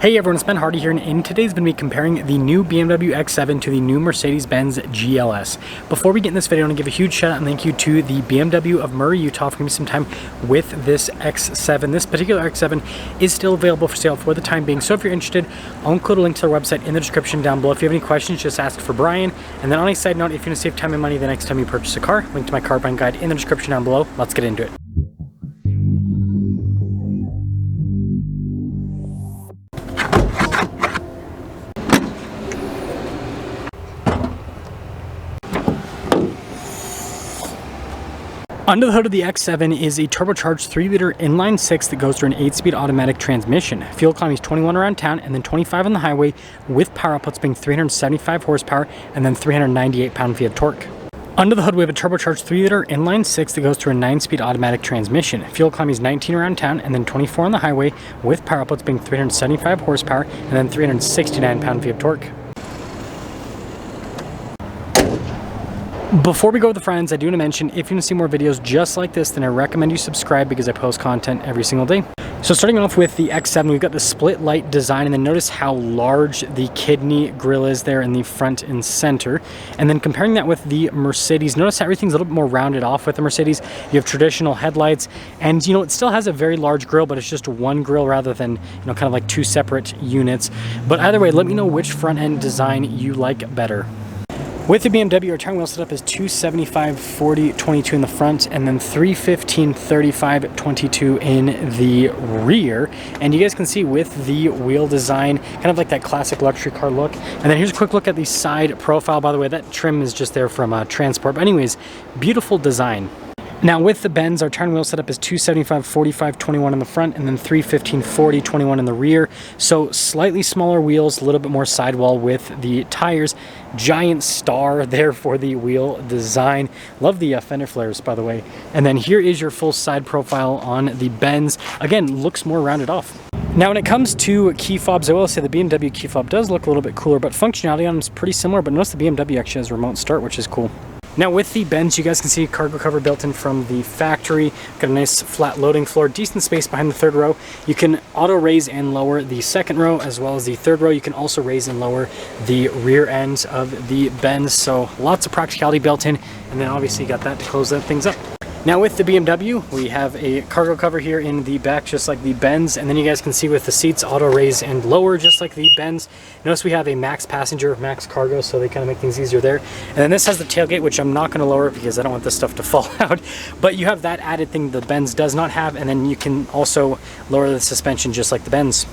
Hey everyone, it's Ben Hardy here, and in today's going to be comparing the new BMW X7 to the new Mercedes-Benz GLS. Before we get in this video, I want to give a huge shout out and thank you to the BMW of Murray, Utah for giving me some time with this X7. This particular X7 is still available for sale for the time being, so if you're interested, I'll include a link to their website in the description down below. If you have any questions, just ask for Brian. And then on a side note, if you want to save time and money the next time you purchase a car, link to my car buying guide in the description down below. Let's get into it. Under the hood of the X7 is a turbocharged 3-liter inline-six that goes through an 8-speed automatic transmission. Fuel economy is 21 around town and then 25 on the highway, with power outputs being 375 horsepower and then 398 pound-feet of torque. Under the hood we have a turbocharged 3-liter inline-six that goes through a 9-speed automatic transmission. Fuel economy is 19 around town and then 24 on the highway, with power outputs being 375 horsepower and then 369 pound-feet of torque. Before we go with the friends, I do want to mention, if you want to see more videos just like this, then I recommend you subscribe because I post content every single day. So starting off with the X7, we've got the split light design, and then notice how large the kidney grille is there in the front and center. And then comparing that with the Mercedes, notice how everything's a little bit more rounded off with the Mercedes. You have traditional headlights, and it still has a very large grille, but it's just one grille rather than, kind of like two separate units. But either way, let me know which front end design you like better. With the BMW, our tire wheel setup is 275 40 22 in the front, and then 315 35 22 in the rear. And you guys can see with the wheel design, kind of like that classic luxury car look. And then here's a quick look at the side profile. By the way, that trim is just there from transport. But anyways, beautiful design. Now with the Benz, our turn wheel setup is 275 45 21 in the front and then 315 40 21 in the rear. So slightly smaller wheels, a little bit more sidewall with the tires. Giant star there for the wheel design. Love the fender flares, by the way. And then here is your full side profile on the Benz. Again, looks more rounded off. Now when it comes to key fobs, I will say the BMW key fob does look a little bit cooler, but functionality on them is pretty similar. But notice the BMW actually has remote start, which is cool. Now with the Benz, you guys can see cargo cover built in from the factory. Got a nice flat loading floor, decent space behind the third row. You can auto raise and lower the second row as well as the third row. You can also raise and lower the rear ends of the Benz. So lots of practicality built in. And then obviously you got that to close that things up. Now with the BMW, we have a cargo cover here in the back, just like the Benz. And then you guys can see with the seats auto raise and lower, just like the Benz. Notice we have a max passenger, max cargo, so they kind of make things easier there. And then this has the tailgate, which I'm not going to lower because I don't want this stuff to fall out. But you have that added thing the Benz does not have. And then you can also lower the suspension just like the Benz.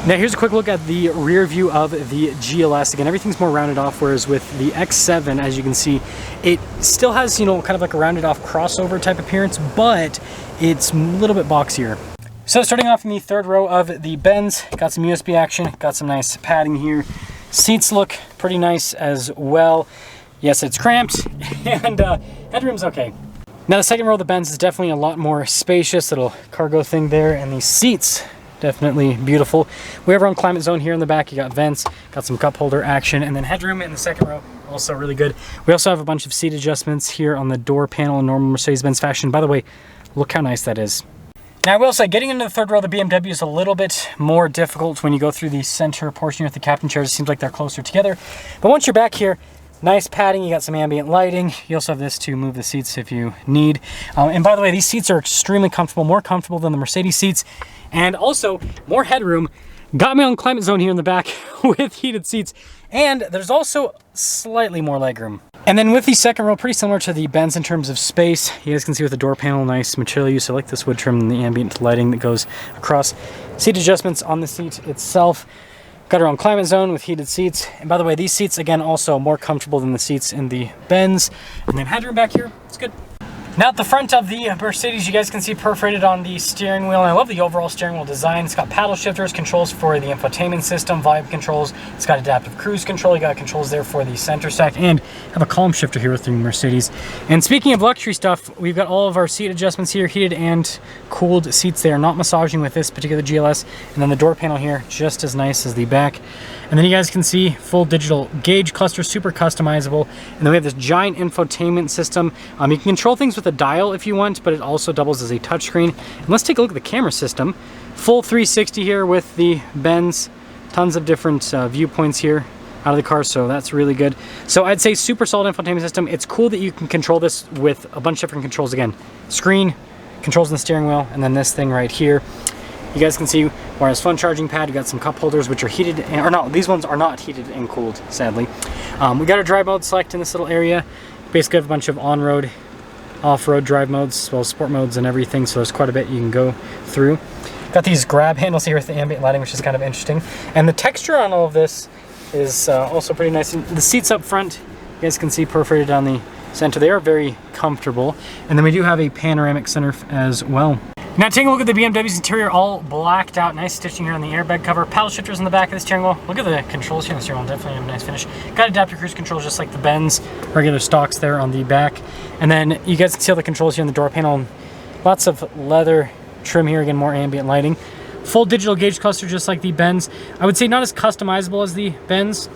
Now here's a quick look at the rear view of the GLS. Again, everything's more rounded off, whereas with the X7, as you can see, it still has, kind of like a rounded off crossover type appearance, but it's a little bit boxier. So starting off in the third row of the Benz, got some USB action, got some nice padding here. Seats look pretty nice as well. Yes, it's cramped, and headroom's okay. Now the second row of the Benz is definitely a lot more spacious, little cargo thing there, and the seats, definitely beautiful. We have our own climate zone here in the back. You got vents, got some cup holder action, and then headroom in the second row, also really good. We also have a bunch of seat adjustments here on the door panel in normal Mercedes-Benz fashion. By the way, look how nice that is. Now I will say, getting into the third row of the BMW is a little bit more difficult when you go through the center portion here with the captain chairs. It seems like they're closer together. But once you're back here, nice padding, you got some ambient lighting. You also have this to move the seats if you need. And by the way, these seats are extremely comfortable, more comfortable than the Mercedes seats. And also, more headroom. Got my own climate zone here in the back with heated seats. And there's also slightly more legroom. And then with the second row, pretty similar to the Benz in terms of space. You guys can see with the door panel, nice material use. I like this wood trim and the ambient lighting that goes across. Seat adjustments on the seat itself. Got our own climate zone with heated seats. And by the way, these seats, again, also more comfortable than the seats in the Benz. And then headroom back here, it's good. Now at the front of the Mercedes, you guys can see perforated on the steering wheel. And I love the overall steering wheel design. It's got paddle shifters, controls for the infotainment system, volume controls. It's got adaptive cruise control. You got controls there for the center stack, and have a column shifter here with the Mercedes. And speaking of luxury stuff, we've got all of our seat adjustments here, heated and cooled seats. They are not massaging with this particular GLS. And then the door panel here, just as nice as the back. And then you guys can see full digital gauge cluster, super customizable. And then we have this giant infotainment system. You can control things with a dial if you want, but it also doubles as a touchscreen. And let's take a look at the camera system. Full 360 here with the Benz. Tons of different viewpoints here out of the car, so that's really good. So I'd say super solid infotainment system. It's cool that you can control this with a bunch of different controls. Again, screen, controls in the steering wheel, and then this thing right here. You guys can see wireless phone charging pad. You got some cup holders which are heated, or no, these ones are not heated and cooled, sadly. We got our drive mode select in this little area. Basically have a bunch of on-road, off-road drive modes, as well as sport modes and everything, so there's quite a bit you can go through. Got these grab handles here with the ambient lighting, which is kind of interesting. And the texture on all of this is also pretty nice. And the seats up front, you guys can see perforated down the center. They are very comfortable. And then we do have a panoramic sunroof as well. Now taking a look at the BMW's interior, all blacked out. Nice stitching here on the airbag cover. Paddle shifters in the back of the steering wheel. Look at the controls here on the steering wheel. Definitely have a nice finish. Got adaptive cruise controls just like the Benz regular stocks there on the back. And then you guys can see all the controls here on the door panel. Lots of leather trim here. Again, more ambient lighting. Full digital gauge cluster just like the Benz. I would say not as customizable as the Benz.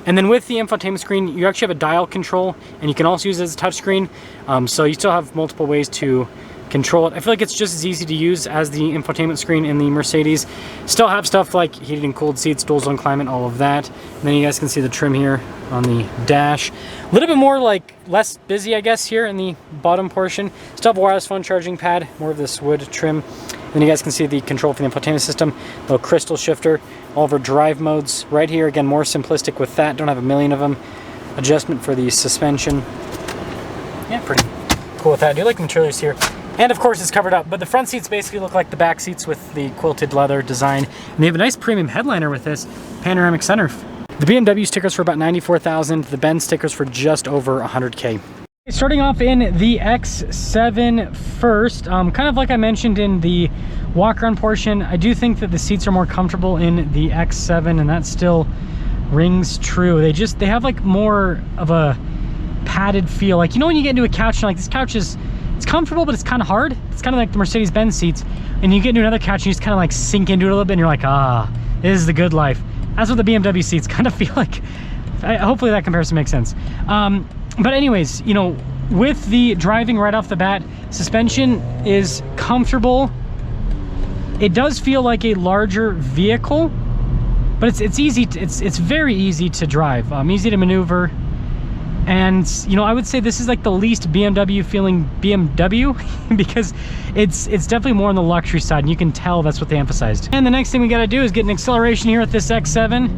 And then with the infotainment screen, you actually have a dial control, and you can also use it as a touchscreen. So you still have multiple ways to control it. I feel like it's just as easy to use as the infotainment screen in the Mercedes. Still have stuff like heated and cooled seats, dual zone climate, all of that. And then you guys can see the trim here on the dash. A little bit more like less busy, I guess, here in the bottom portion. Still have a wireless phone charging pad, more of this wood trim. Then you guys can see the control for the infotainment system, little crystal shifter, all of our drive modes right here. Again, more simplistic with that. Don't have a million of them. Adjustment for the suspension. Yeah, pretty cool with that. I do like the materials here. And of course it's covered up, but the front seats basically look like the back seats with the quilted leather design. And they have a nice premium headliner with this panoramic sunroof. The BMW stickers for about $94,000, the Benz stickers for just over $100K. Starting off in the X7 first, kind of like I mentioned in the walk-around portion, I do think that the seats are more comfortable in the X7, and that still rings true. They have like more of a padded feel. Like, you know when you get into a couch and like this couch is, it's comfortable, but it's kind of hard. It's kind of like the Mercedes-Benz seats, and you get into another couch and you just kind of like sink into it a little bit and you're like, ah, this is the good life. That's what the BMW seats kind of feel like. Hopefully that comparison makes sense. But anyways, you know, with the driving right off the bat, suspension is comfortable. It does feel like a larger vehicle, but it's easy. It's very easy to drive, easy to maneuver. And you know, I would say this is like the least BMW feeling BMW because it's definitely more on the luxury side, and you can tell that's what they emphasized. And the next thing we got to do is get an acceleration here at this X7.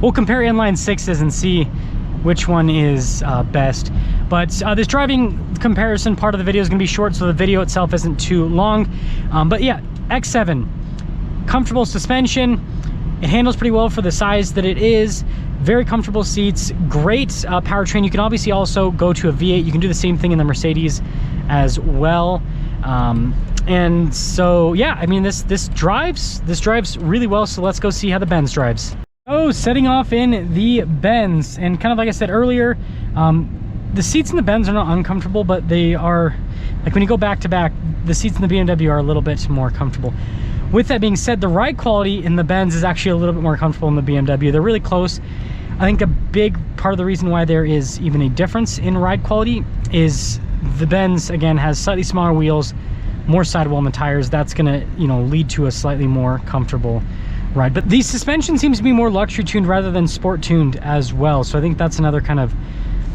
We'll compare inline sixes and see which one is best. But this driving comparison part of the video is going to be short, so the video itself isn't too long. But yeah, X7, comfortable suspension. It handles pretty well for the size that it is. Very comfortable seats, great powertrain. You can obviously also go to a V8. You can do the same thing in the Mercedes as well. And so yeah, I mean this drives really well. So let's go see how the Benz drives. Oh, setting off in the Benz, and kind of like I said earlier, the seats in the Benz are not uncomfortable, but they are, like when you go back to back, the seats in the BMW are a little bit more comfortable. With that being said, the ride quality in the Benz is actually a little bit more comfortable in the BMW. They're really close. I think a big part of the reason why there is even a difference in ride quality is the Benz, again, has slightly smaller wheels, more sidewall in the tires. That's gonna, you know, lead to a slightly more comfortable ride. But the suspension seems to be more luxury tuned rather than sport tuned as well. So I think that's another kind of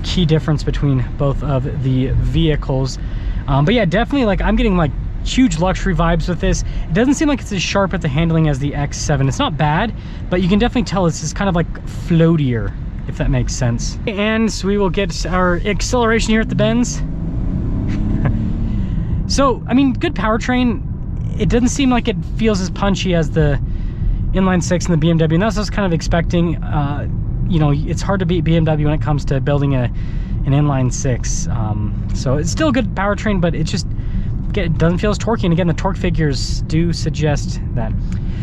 key difference between both of the vehicles. But yeah, definitely, like, I'm getting like huge luxury vibes with this. It doesn't seem like it's as sharp at the handling as the X7. It's not bad, but you can definitely tell this is kind of like floatier, if that makes sense. And so we will get our acceleration here at the Benz. So, I mean, good powertrain. It doesn't seem like it feels as punchy as the inline six and the BMW, and that's what I was kind of expecting. You know, it's hard to beat BMW when it comes to building an inline six. So it's still a good powertrain, but it just, it doesn't feel as torquey, and again, the torque figures do suggest that.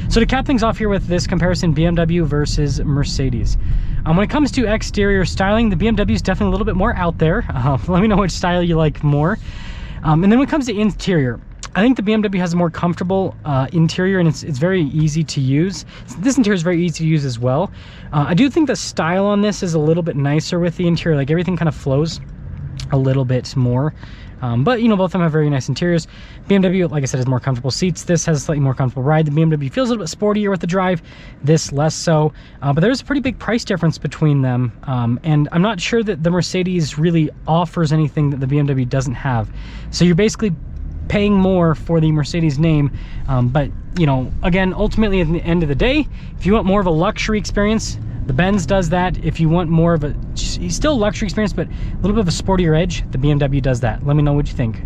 So to cap things off here with this comparison, BMW versus Mercedes. When it comes to exterior styling, the BMW is definitely a little bit more out there. Let me know which style you like more. And then when it comes to interior, I think the BMW has a more comfortable interior, and it's very easy to use. This interior is very easy to use as well. I do think the style on this is a little bit nicer with the interior, like everything kind of flows a little bit more. But you know, both of them have very nice interiors. BMW, like I said, has more comfortable seats. This has a slightly more comfortable ride. The BMW feels a little bit sportier with the drive, this less so. But there's a pretty big price difference between them. And I'm not sure that the Mercedes really offers anything that the BMW doesn't have. So you're basically paying more for the Mercedes name. But you know, again, ultimately at the end of the day, if you want more of a luxury experience, the Benz does that. If you want more of a still luxury experience, but a little bit of a sportier edge, the BMW does that. Let me know what you think.